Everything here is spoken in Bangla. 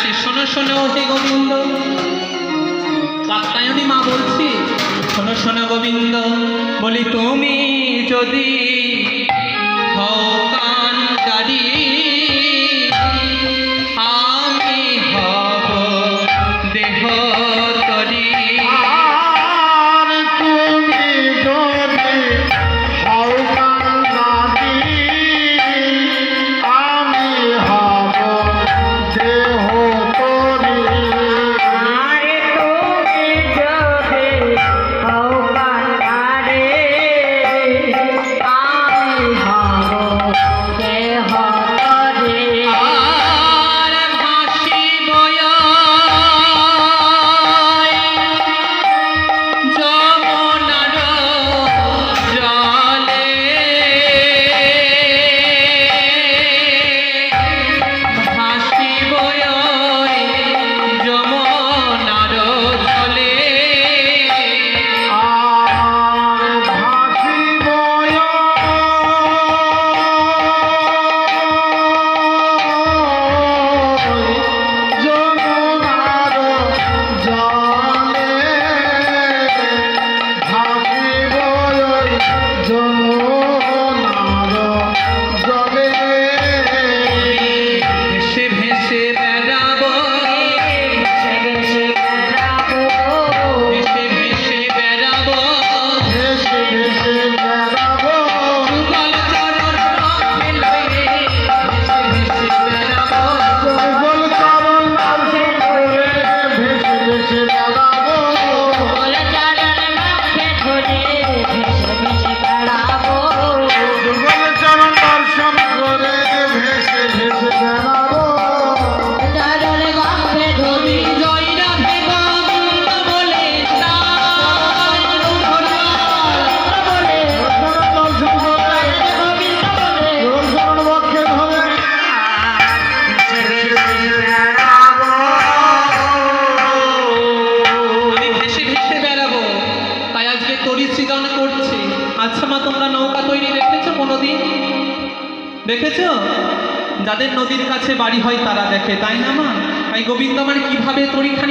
আসে। শোনো শোনো হে গোবিন্দ, কাত্যায়নী মা বলছি, শোনো শোনো গোবিন্দ, বলি তুমি যদি হও কান্ডারি, আমি হব দেহ তরি। আর তুমি যদি হও কান্ডারি, আমি হব দেহ তরি। আরে তুমি যদি হও কান্ডারি, আমি হব দেহ তরি। আর ভাসিব যমুনার জলে, ভাসিব যমুনার জলে। আর ভাসিব যমুনার জলে, ভাসিব যমুনার জলে। ভেসে ভেসে বেড়াবো, ভেসে ভেসে বেড়াবো, ভেসে ভেসে বেড়াবো, ভেসে ভেসে বেড়াবো, যুগল চরণ পথে লয়ে, ভেসে ভেসে বেড়াবো। যুগল চরণ দর্শন করে ভেসে ভেসে বেড়াবো। বলে চরণ মুখে ধরে ভেসে ভেসে বেড়াবো। যুগল চরণ দর্শন করে ভেসে ভেসে বেড়াবো। চরণ মুখে ধরে জয় রাধে গোবিন্দ বলে তার বলে চরণ দর্শন করে গোবিন্দ বলে যুগল চরণ বক্ষে ধরে ভেসে ভেসে বেড়াবো। আমি ভেসে ভেসে বেড়াবো, তাই আজকে তরি সৃজন করছি। আচ্ছা মা, তোমরা নৌকা তৈরি দেখেছো কোনোদিন? দেখেছো? যাদের নদীর কাছে বাড়ি হয় তারা দেখে, তাই না মা? তাই গোবিন্দ আমার কিভাবে তরিখানি